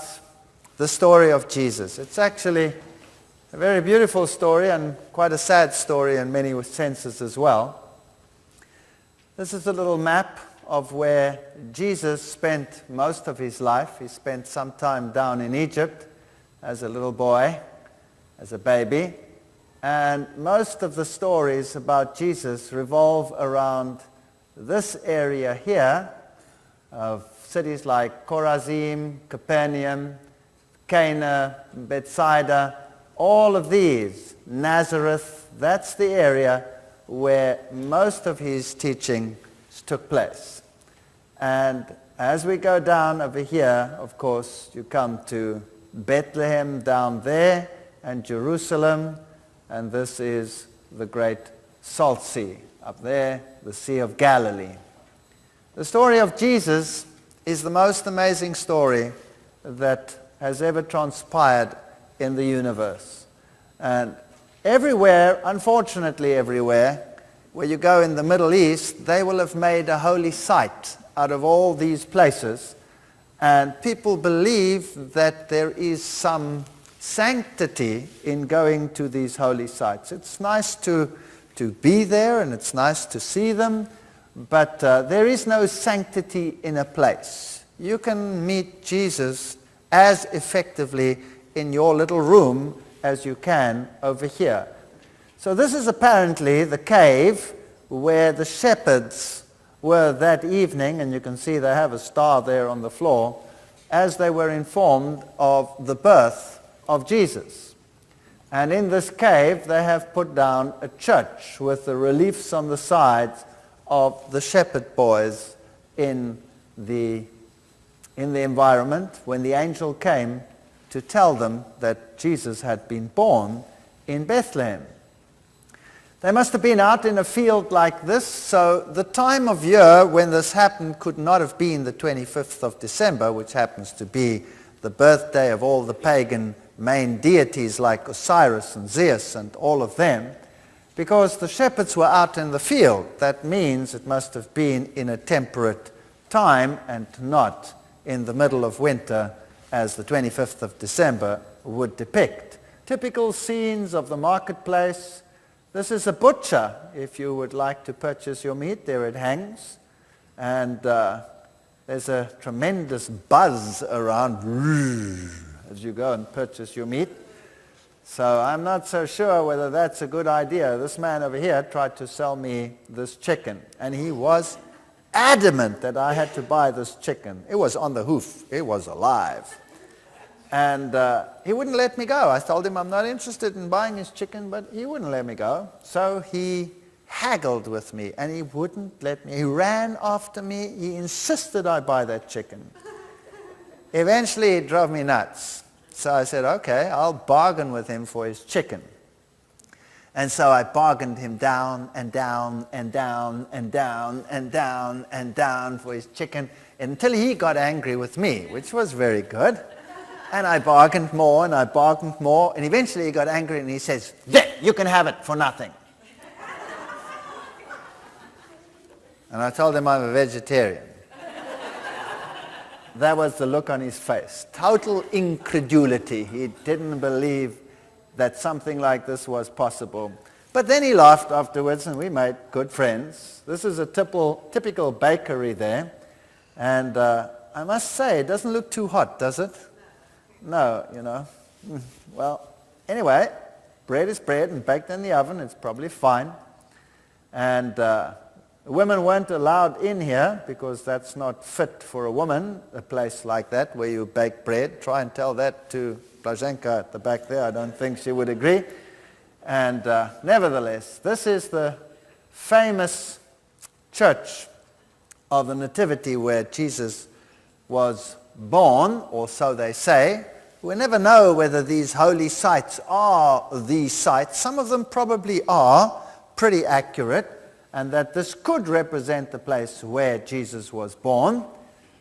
about the story of Jesus. It's actually a very beautiful story and quite a sad story in many senses as well. This is a little map of where Jesus spent most of his life. He spent some time down in Egypt as a little boy, as a baby. And most of the stories about Jesus revolve around this area here of cities like Chorazim, Capernaum, Cana, Bethsaida, all of these, Nazareth, that's the area where most of his teaching took place. And as we go down over here, of course, you come to Bethlehem down there and Jerusalem, and this is the great Salt Sea up there, the Sea of Galilee. The story of Jesus is the most amazing story that has ever transpired in the universe. And everywhere, unfortunately everywhere, where you go in the Middle East, they will have made a holy site out of all these places. And people believe that there is some sanctity in going to these holy sites. It's nice to be there and it's nice to see them, but there is no sanctity in a place. You can meet Jesus as effectively in your little room as you can over here. So this is apparently the cave where the shepherds were that evening, and you can see they have a star there on the floor, as they were informed of the birth of Jesus. And in this cave they have put down a church with the reliefs on the sides of the shepherd boys in the environment when the angel came to tell them that Jesus had been born in Bethlehem. They must have been out in a field like this, so the time of year when this happened could not have been the 25th of December, which happens to be the birthday of all the pagan main deities like Osiris and Zeus and all of them, because the shepherds were out in the field. That means it must have been in a temperate time and not in the middle of winter as the 25th of December would depict. Typical scenes of the marketplace. This is a butcher. If you would like to purchase your meat, there it hangs. And there's a tremendous buzz around as you go and purchase your meat. So I'm not so sure whether that's a good idea. This man over here tried to sell me this chicken, and he was adamant that I had to buy this chicken. It was on the hoof. It was alive. And he wouldn't let me go. I told him I'm not interested in buying his chicken, but he wouldn't let me go. So he haggled with me, and he wouldn't let me. He ran after me. He insisted I buy that chicken. Eventually, it drove me nuts. So I said, okay, I'll bargain with him for his chicken. And so I bargained him down and down and down and down and down and down for his chicken until he got angry with me, which was very good. And I bargained more and I bargained more, and eventually he got angry and he says, "There, you can have it for nothing." And I told him I'm a vegetarian. That was the look on his face. Total incredulity. He didn't believe that something like this was possible. But then he laughed afterwards and we made good friends. This is a typical bakery there. And I must say, it doesn't look too hot, does it? No, you know. Well, anyway, bread is bread and baked in the oven. It's probably fine. And women weren't allowed in here because that's not fit for a woman, a place like that where you bake bread. Try and tell that to Blaženka at the back there. I don't think she would agree. And nevertheless, this is the famous church of the Nativity where Jesus was born, or so they say. We never know whether these holy sites are these sites. Some of them probably are pretty accurate, and that this could represent the place where Jesus was born.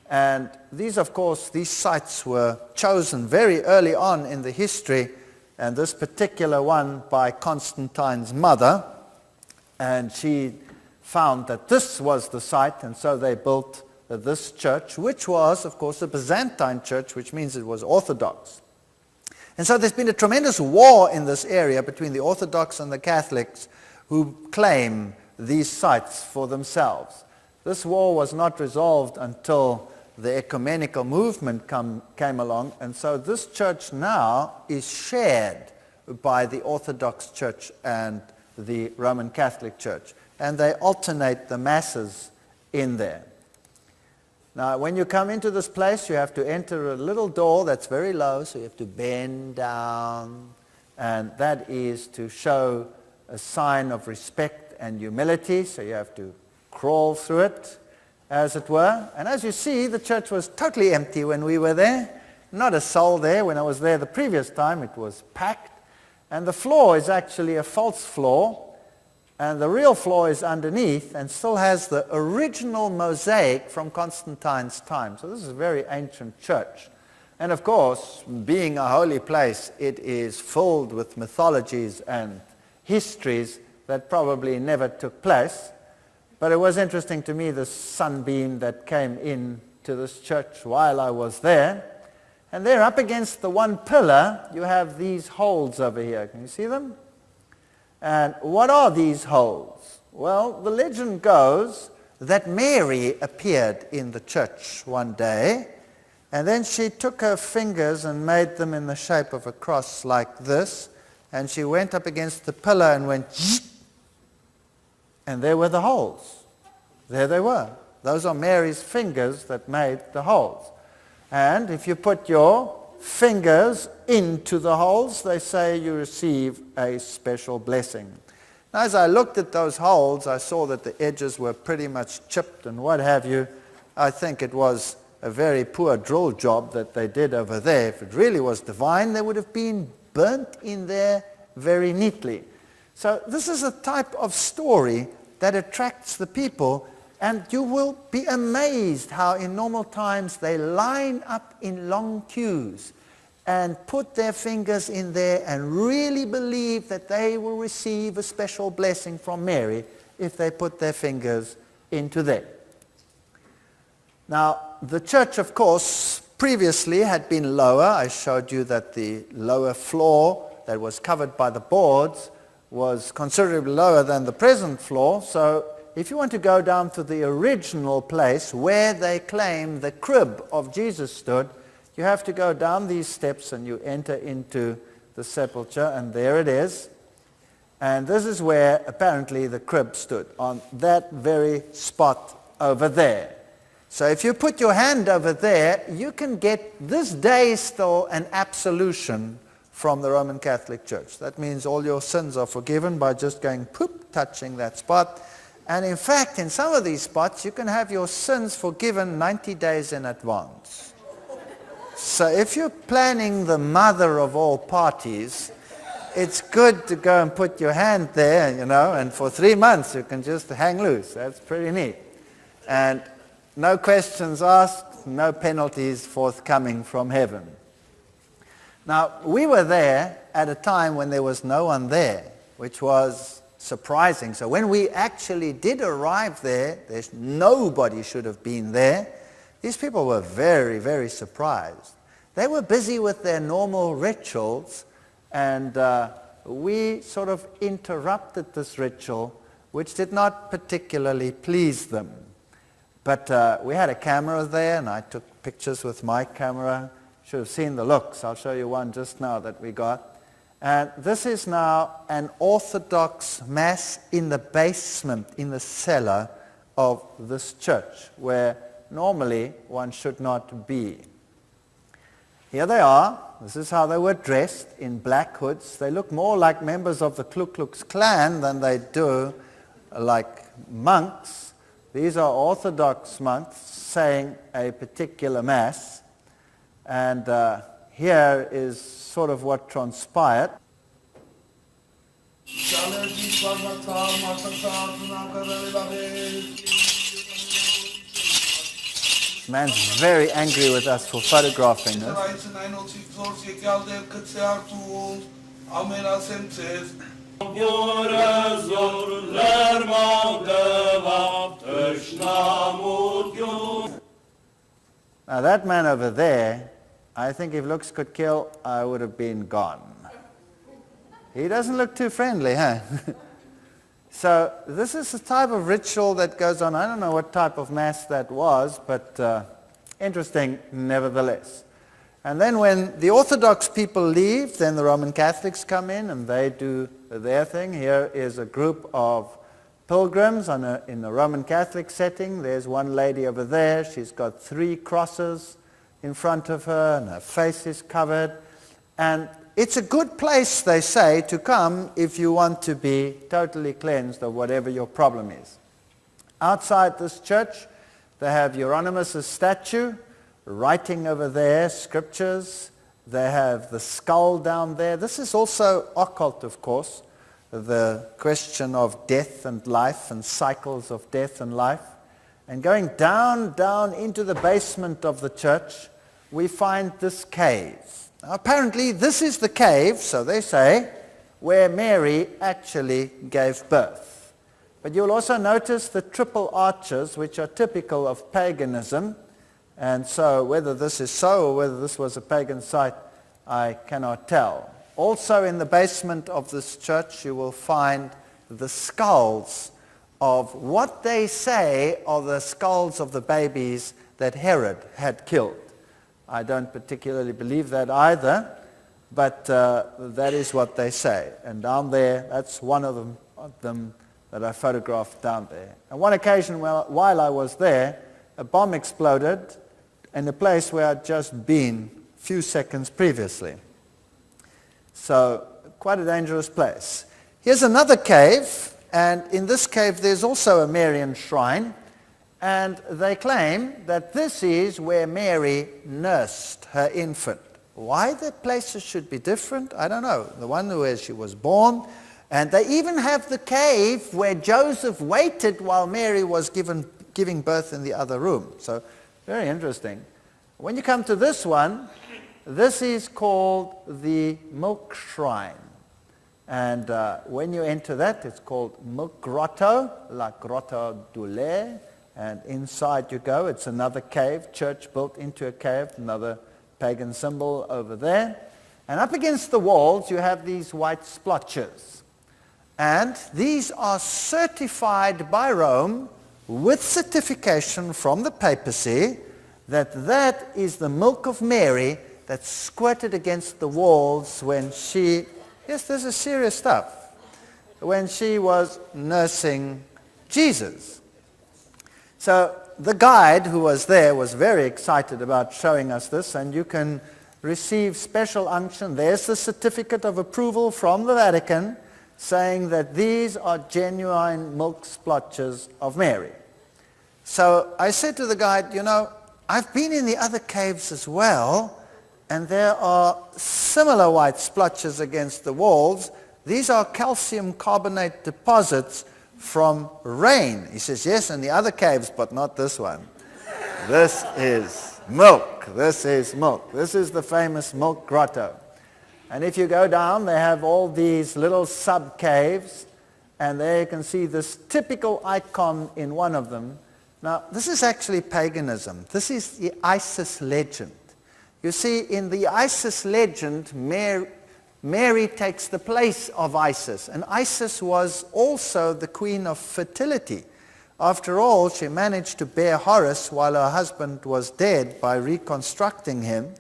And these, of course, these sites were chosen very early on in the history, and this particular one by Constantine's mother, and she found that this was the site, and so they built this church, which was, of course, a Byzantine church, which means it was Orthodox. And so there's been a tremendous war in this area between the Orthodox and the Catholics who claim these sites for themselves. This war was not resolved until the ecumenical movement came along, and so this church now is shared by the Orthodox Church and the Roman Catholic Church, and they alternate the masses in there. Now, when you come into this place, you have to enter a little door that's very low, so you have to bend down, and that is to show a sign of respect and humility, so you have to crawl through it, as it were. And as you see, the church was totally empty when we were there. Not a soul there. When I was there the previous time, it was packed. And the floor is actually a false floor, and the real floor is underneath and still has the original mosaic from Constantine's time. So this is a very ancient church. And of course, being a holy place, it is filled with mythologies and histories that probably never took place. But it was interesting to me, the sunbeam that came in to this church while I was there. And there up against the one pillar, you have these holes over here. Can you see them? And what are these holes? Well, the legend goes that Mary appeared in the church one day, and then she took her fingers and made them in the shape of a cross like this, and she went up against the pillar and went, and there were the holes. There they were. Those are Mary's fingers that made the holes. And if you put your fingers into the holes, they say you receive a special blessing. Now, as I looked at those holes, I saw that the edges were pretty much chipped and what have you. I think it was a very poor drill job that they did over there. If it really was divine, they would have been burnt in there very neatly. So this is a type of story that attracts the people, and you will be amazed how in normal times they line up in long queues and put their fingers in there and really believe that they will receive a special blessing from Mary if they put their fingers into there. Now, the church, of course, previously had been lower. I showed you that the lower floor that was covered by the boards was considerably lower than the present floor. So if you want to go down to the original place where they claim the crib of Jesus stood, you have to go down these steps and you enter into the sepulchre, and there it is. And this is where apparently the crib stood, on that very spot over there. So if you put your hand over there, you can get this day still an absolution from the Roman Catholic Church. That means all your sins are forgiven by just going poop, touching that spot. And in fact, in some of these spots, you can have your sins forgiven 90 days in advance. So if you're planning the mother of all parties, it's good to go and put your hand there, you know, and for 3 months you can just hang loose. That's pretty neat. And no questions asked, no penalties forthcoming from heaven. Now, we were there at a time when there was no one there, which was surprising. So when we actually did arrive there, nobody should have been there. These people were very, very surprised. They were busy with their normal rituals, and we sort of interrupted this ritual, which did not particularly please them. But we had a camera there, and I took pictures with my camera. Should have seen the looks. I'll show you one just now that we got. And this is now an Orthodox Mass in the basement, in the cellar of this church, where normally one should not be. Here they are. This is how they were dressed, in black hoods. They look more like members of the Ku Klux Klan than they do like monks. These are Orthodox monks saying a particular Mass. And here is sort of what transpired. Man's very angry with us for photographing this. Now that man over there, I think if looks could kill, I would have been gone. He doesn't look too friendly, huh? So this is the type of ritual that goes on. I don't know what type of mass that was, but interesting nevertheless. And then when the Orthodox people leave, then the Roman Catholics come in and they do their thing. Here is a group of pilgrims in a Roman Catholic setting. There's one lady over there. She's got 3 crosses in front of her and her face is covered. And it's a good place, they say, to come if you want to be totally cleansed of whatever your problem is. Outside this church, they have Hieronymus' statue, writing over there scriptures. They have the skull down there. This is also occult, of course, the question of death and life and cycles of death and life. And going down into the basement of the church, we find this cave. Now, apparently, this is the cave, so they say, where Mary actually gave birth. But you'll also notice the triple arches, which are typical of paganism. And so whether this is so or whether this was a pagan site, I cannot tell. Also in the basement of this church, you will find the skulls of what they say are the skulls of the babies that Herod had killed. I don't particularly believe that either, but that is what they say. And down there, that's one of them that I photographed down there. On one occasion, while I was there, a bomb exploded in a place where I'd just been a few seconds previously. So, quite a dangerous place. Here's another cave, and in this cave there's also a Marian shrine. And they claim that this is where Mary nursed her infant. Why the places should be different, I don't know. The one where she was born. And they even have the cave where Joseph waited while Mary was giving birth in the other room. So very interesting. When you come to this one, this is called the Milk Shrine. And when you enter that, it's called Milk Grotto, La Grotto du Lait. And inside you go. It's another cave, church built into a cave, another pagan symbol over there. And up against the walls you have these white splotches. And these are certified by Rome with certification from the papacy that is the milk of Mary that's squirted against the walls when she, yes, this is serious stuff, when she was nursing Jesus. So the guide who was there was very excited about showing us this, and you can receive special unction. There's the certificate of approval from the Vatican saying that these are genuine milk splotches of Mary. So I said to the guide, you know, I've been in the other caves as well, and there are similar white splotches against the walls. These are calcium carbonate deposits from rain. He says, yes, in the other caves, but not this one. This is milk. This is milk. This is the famous Milk Grotto. And if you go down, they have all these little sub-caves, and there you can see this typical icon in one of them. Now, this is actually paganism. This is the Isis legend. You see, in the Isis legend, Mary takes the place of Isis. And Isis was also the queen of fertility. After all, she managed to bear Horus while her husband was dead by reconstructing him.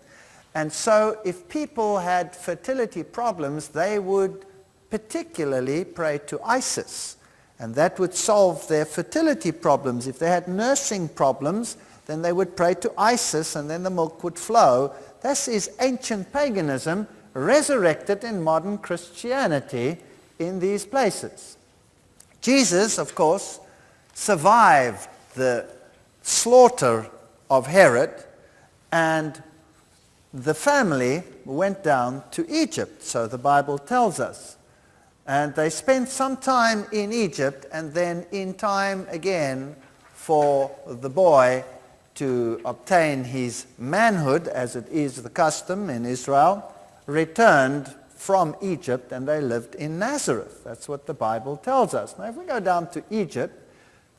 And so if people had fertility problems, they would particularly pray to Isis. And that would solve their fertility problems. If they had nursing problems, then they would pray to Isis and then the milk would flow. This is ancient paganism resurrected in modern Christianity in these places. Jesus, of course, survived the slaughter of Herod, and the family went down to Egypt, so the Bible tells us. And they spent some time in Egypt, and then in time again for the boy to obtain his manhood, as it is the custom in Israel, returned from Egypt, and they lived in Nazareth. That's what the Bible tells us. Now, if we go down to Egypt,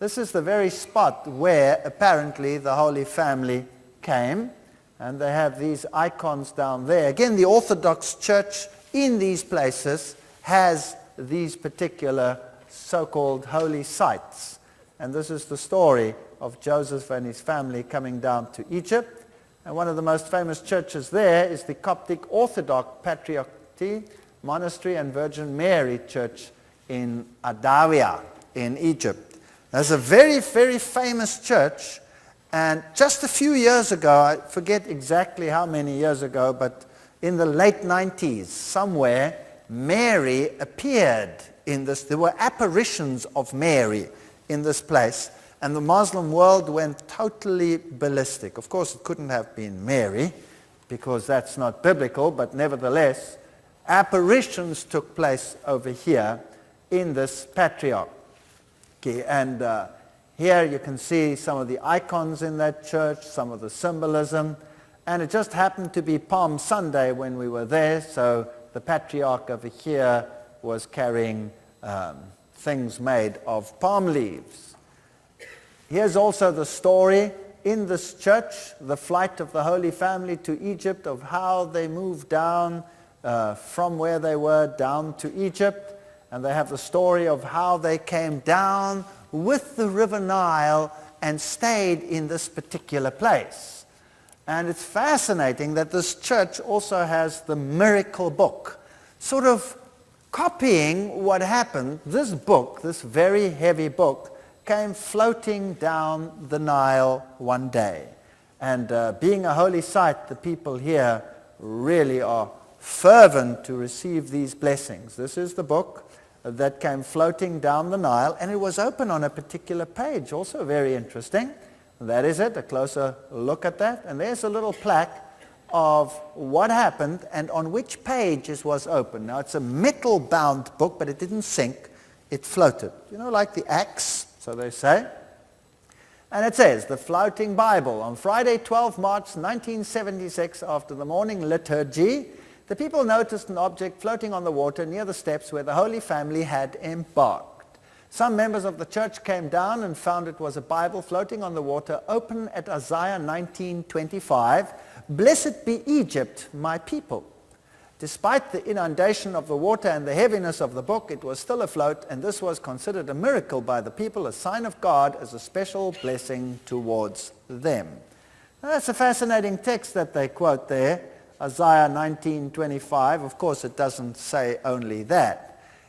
this is the very spot where apparently the Holy Family came, and they have these icons down there. Again, the Orthodox Church in these places has these particular so-called holy sites. And this is the story of Joseph and his family coming down to Egypt. And one of the most famous churches there is the Coptic Orthodox Patriarchate Monastery and Virgin Mary Church in Adawiya in Egypt. That's a very, very famous church. And just a few years ago, I forget exactly how many years ago, but in the late 90s, somewhere, Mary appeared in this. There were apparitions of Mary in this place, and the Muslim world went totally ballistic. Of course, it couldn't have been Mary, because that's not biblical, but nevertheless, apparitions took place over here in this patriarchy. And here you can see some of the icons in that church, some of the symbolism. And it just happened to be Palm Sunday when we were there, so the patriarch over here was carrying things made of palm leaves. Here's also the story in this church, the flight of the Holy Family to Egypt, of how they moved down from where they were down to Egypt. And they have the story of how they came down with the River Nile and stayed in this particular place. And it's fascinating that this church also has the miracle book, sort of copying what happened. This book, this very heavy book, came floating down the Nile one day. And being a holy site, the people here really are fervent to receive these blessings. This is the book that came floating down the Nile, and it was open on a particular page, also very interesting. That is it, a closer look at that. And there's a little plaque of what happened and on which page it was open. Now, it's a metal-bound book, but it didn't sink. It floated. You know, like the axe, so they say. And it says, the Floating Bible. On Friday, 12 March 1976, after the morning liturgy, the people noticed an object floating on the water near the steps where the Holy Family had embarked. Some members of the church came down and found it was a Bible floating on the water, open at Isaiah 19:25. Blessed be Egypt, my people. Despite the inundation of the water and the heaviness of the book, it was still afloat, and this was considered a miracle by the people, a sign of God as a special blessing towards them. Now, that's a fascinating text that they quote there. Isaiah 19:25, of course it doesn't say only that.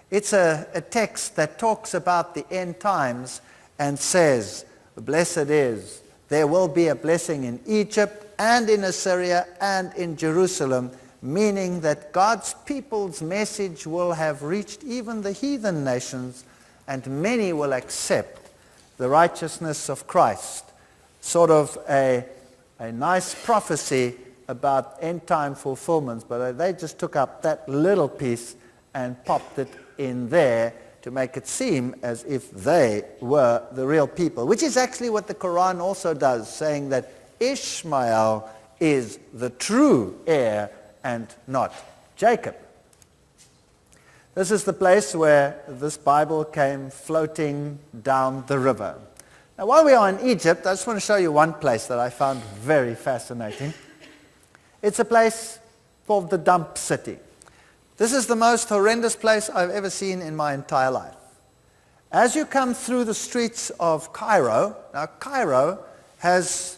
It's a text that talks about the end times and says, blessed is, there will be a blessing in Egypt and in Assyria and in Jerusalem, meaning that God's people's message will have reached even the heathen nations, and many will accept the righteousness of Christ. Sort of a nice prophecy about end-time fulfillments, but they just took up that little piece and popped it in there to make it seem as if they were the real people, which is actually what the Quran also does, saying that Ishmael is the true heir and not Jacob. This is the place where this Bible came floating down the river. Now, while we are in Egypt, I just want to show you one place that I found very fascinating. It's a place called the Dump City. This is the most horrendous place I've ever seen in my entire life. As you come through the streets of Cairo, now Cairo has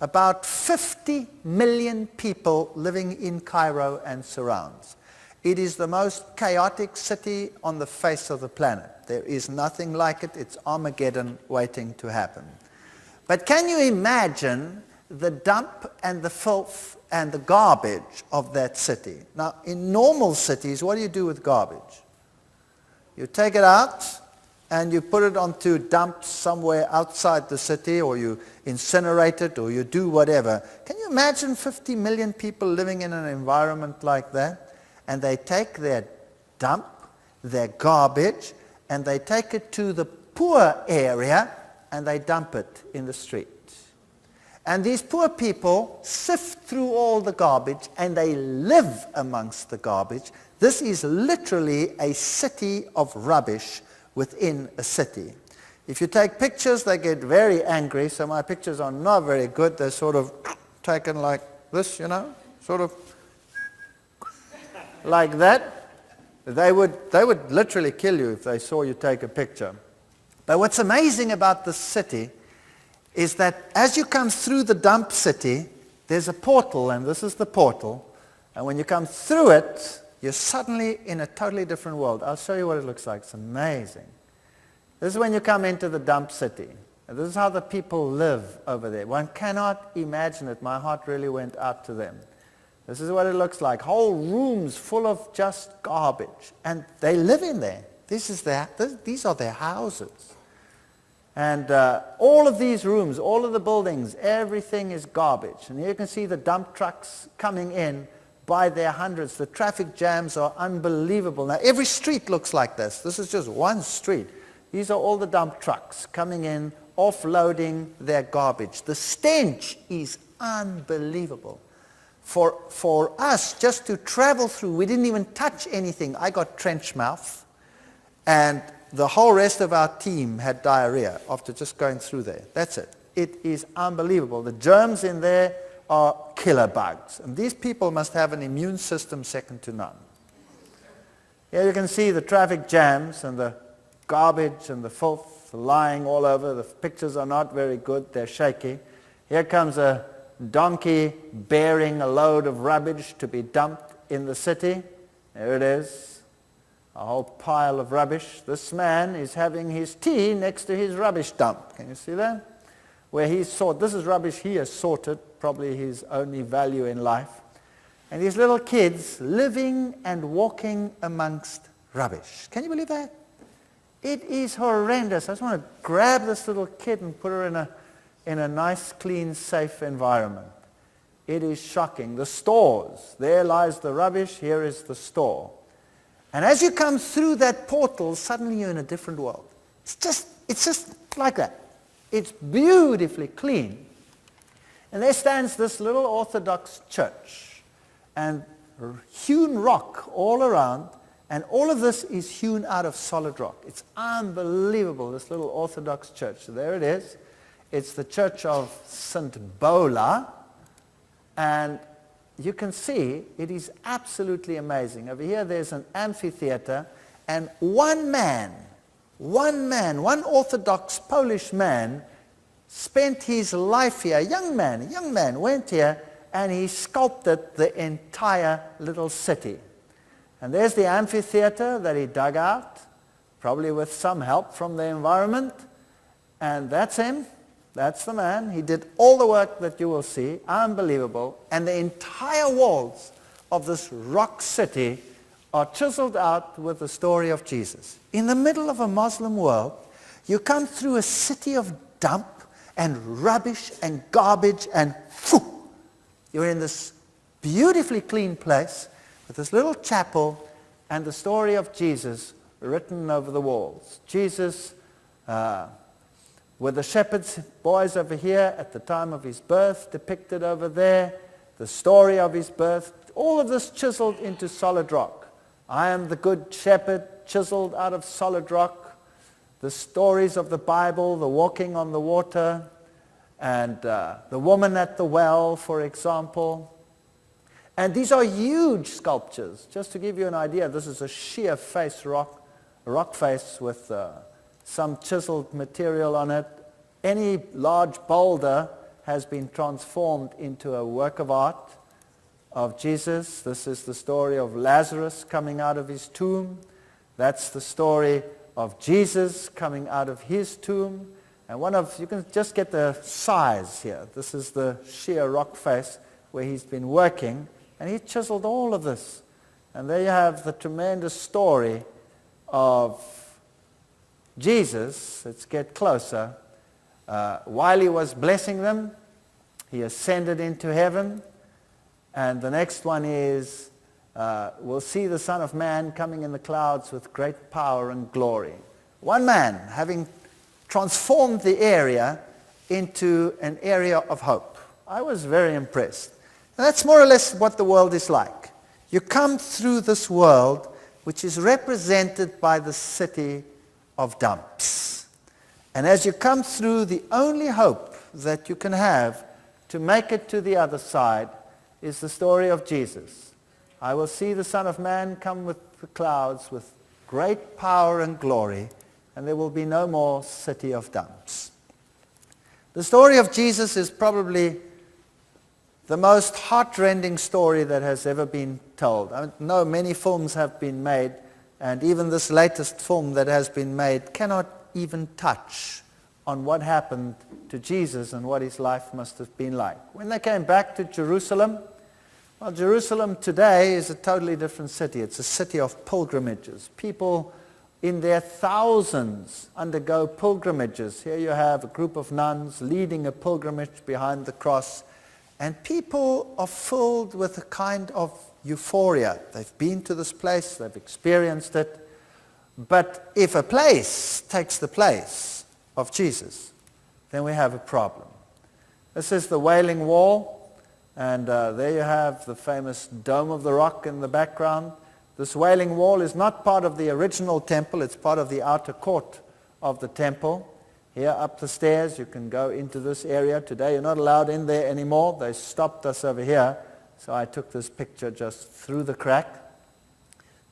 about 50 million people living in Cairo and surrounds. It is the most chaotic city on the face of the planet. There is nothing like it. It's Armageddon waiting to happen. But can you imagine the dump and the filth and the garbage of that city? Now, in normal cities, what do you do with garbage? You take it out and you put it onto dumps somewhere outside the city, or you incinerate it, or you do whatever. Can you imagine 50 million people living in an environment like that? And they take their dump, their garbage, and they take it to the poor area and they dump it in the street. And these poor people sift through all the garbage and they live amongst the garbage. This is literally a city of rubbish within a city. If you take pictures, they get very angry, so my pictures are not very good. They're sort of taken like this, you know, sort of like that. They would literally kill you if they saw you take a picture. But what's amazing about this city is that as you come through the dump city, there's a portal, and this is the portal. And when you come through it, you're suddenly in a totally different world. I'll show you what it looks like. It's amazing. This is when you come into the dump city. And this is how the people live over there. One cannot imagine it. My heart really went out to them. This is what it looks like. Whole rooms full of just garbage. And they live in there. These are their houses. And all of these rooms, all of the buildings, everything is garbage. And you can see the dump trucks coming in by their hundreds. The traffic jams are unbelievable. Now, every street looks like this. This is just one street. These are all the dump trucks coming in, offloading their garbage. The stench is unbelievable. For us, just to travel through, we didn't even touch anything. I got trench mouth, and the whole rest of our team had diarrhea after just going through there. That's it. It is unbelievable. The germs in there are killer bugs. And these people must have an immune system second to none. Here you can see the traffic jams and the garbage and the filth lying all over. The pictures are not very good. They're shaky. Here comes a donkey bearing a load of rubbish to be dumped in the city. There it is. A whole pile of rubbish. This man is having his tea next to his rubbish dump. Can you see that? Where he's sorted. This is rubbish he has sorted, probably his only value in life. And these little kids living and walking amongst rubbish. Can you believe that? It is horrendous. I just want to grab this little kid and put her in a nice, clean, safe environment. It is shocking. The stores. There lies the rubbish. Here is the store. And as you come through that portal, suddenly you're in a different world. It's just like that. It's beautifully clean. And there stands this little Orthodox church, and hewn rock all around, and all of this is hewn out of solid rock. It's unbelievable, this little Orthodox church. So there it is. It's the Church of St. Bola, and you can see it is absolutely amazing. Over here there's an amphitheater, and one Orthodox Polish man spent his life here. A young man went here, and he sculpted the entire little city. And there's the amphitheater that he dug out, probably with some help from the environment. And that's him. That's the man. He did all the work that you will see. Unbelievable. And the entire walls of this rock city are chiseled out with the story of Jesus. In the middle of a Muslim world, you come through a city of dump and rubbish and garbage, and you're in this beautifully clean place with this little chapel and the story of Jesus written over the walls. Jesus with the shepherd's boys over here at the time of his birth depicted over there, the story of his birth, all of this chiseled into solid rock. I am the good shepherd, chiseled out of solid rock. The stories of the Bible, the walking on the water, and the woman at the well, for example. And these are huge sculptures. Just to give you an idea, this is a sheer face rock face with some chiseled material on it. Any large boulder has been transformed into a work of art of Jesus. This is the story of Lazarus coming out of his tomb. That's the story of Jesus coming out of his tomb. And you can just get the size here. This is the sheer rock face where he's been working. And he chiseled all of this. And there you have the tremendous story of Jesus. Let's get closer. While he was blessing them, he ascended into heaven. And the next one is, we'll see the Son of Man coming in the clouds with great power and glory. One man having transformed the area into an area of hope. I was very impressed. And that's more or less what the world is like. You come through this world which is represented by the city of dumps. And as you come through, the only hope that you can have to make it to the other side is the story of Jesus. I will see the Son of Man come with the clouds with great power and glory, and there will be no more city of dumps. The story of Jesus is probably the most heart-rending story that has ever been told. I know many films have been made, and even this latest film that has been made cannot even touch on what happened to Jesus and what his life must have been like. When they came back to Jerusalem, well, Jerusalem today is a totally different city. It's a city of pilgrimages. People in their thousands undergo pilgrimages. Here you have a group of nuns leading a pilgrimage behind the cross, and people are filled with a kind of euphoria. They've been to this place, they've experienced it, but if a place takes the place of Jesus, then we have a problem. This is the Wailing Wall, and there you have the famous Dome of the Rock in the background. This Wailing Wall is not part of the original temple, it's part of the outer court of the temple. Here up the stairs, you can go into this area. Today you're not allowed in there anymore. They stopped us over here, so I took this picture just through the crack.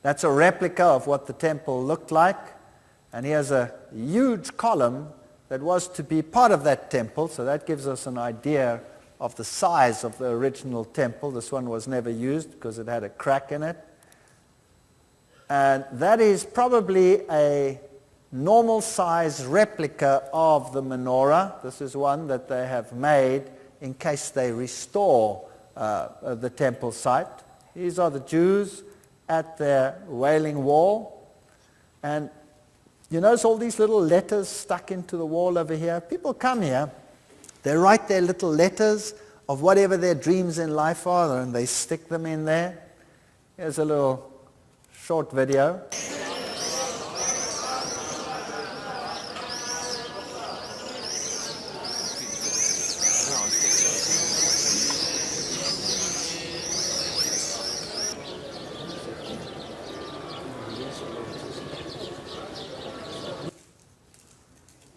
That's a replica of what the temple looked like, and here's a huge column that was to be part of that temple, so that gives us an idea of the size of the original temple. This one was never used because it had a crack in it. And that is probably a normal size replica of the menorah. This is one that they have made in case they restore the temple site. These are the Jews at their Wailing Wall. And you notice all these little letters stuck into the wall over here? People come here, they write their little letters of whatever their dreams in life are, and they stick them in there. Here's a little short video.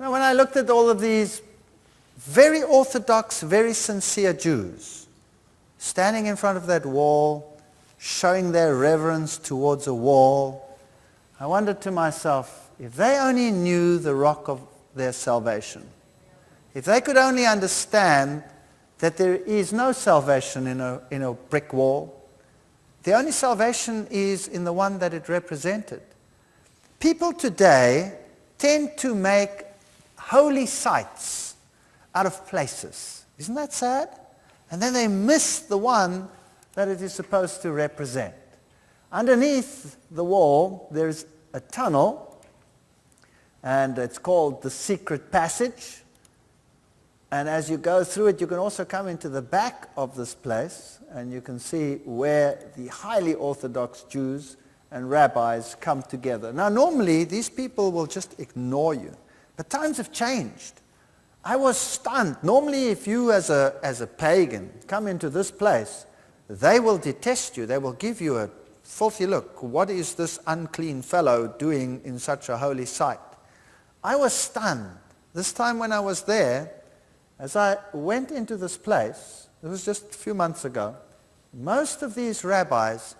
Now, when I looked at all of these very orthodox, very sincere Jews standing in front of that wall, showing their reverence towards a wall, I wondered to myself, if they only knew the rock of their salvation, if they could only understand that there is no salvation in a brick wall, the only salvation is in the one that it represented. People today tend to make holy sites out of places. Isn't that sad? And then they miss the one that it is supposed to represent. Underneath the wall, there's a tunnel, and it's called the Secret Passage. And as you go through it, you can also come into the back of this place, and you can see where the highly Orthodox Jews and rabbis come together. Now, normally, these people will just ignore you. But times have changed. I was stunned. Normally, if you as a pagan come into this place, they will detest you. They will give you a filthy look. What is this unclean fellow doing in such a holy site? I was stunned. This time when I was there, as I went into this place, it was just a few months ago, most of these rabbis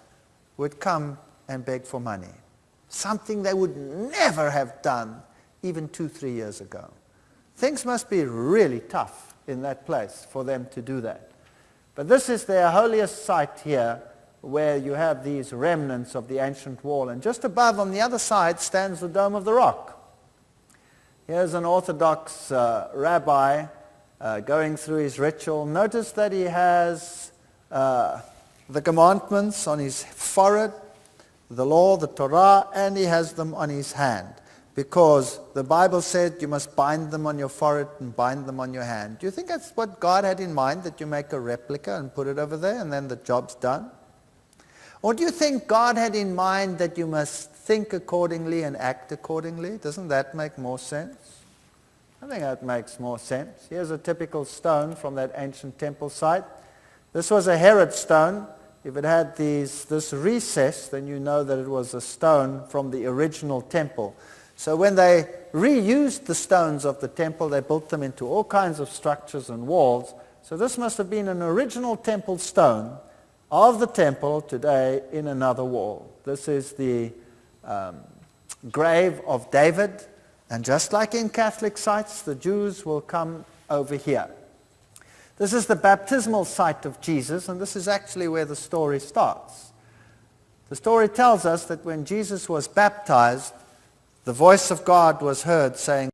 would come and beg for money. Something they would never have done even 2-3 years ago. Things must be really tough in that place for them to do that. But this is their holiest site here, where you have these remnants of the ancient wall. And just above, on the other side, stands the Dome of the Rock. Here's an Orthodox rabbi going through his ritual. Notice that he has the commandments on his forehead, the law, the Torah, and he has them on his hand. Because the Bible said you must bind them on your forehead and bind them on your hand. Do you think that's what God had in mind, that you make a replica and put it over there and then the job's done? Or do you think God had in mind that you must think accordingly and act accordingly? Doesn't that make more sense? I think that makes more sense. Here's a typical stone from that ancient temple site. This was a Herod stone. If it had this recess, then you know that it was a stone from the original temple. So when they reused the stones of the temple, they built them into all kinds of structures and walls So this must have been an original temple stone of the temple today in another wall. This is the grave of David, and just like in Catholic sites, the Jews will come over here. This is the baptismal site of Jesus, and this is actually where the story starts. The story tells us that when Jesus was baptized, the voice of God was heard saying,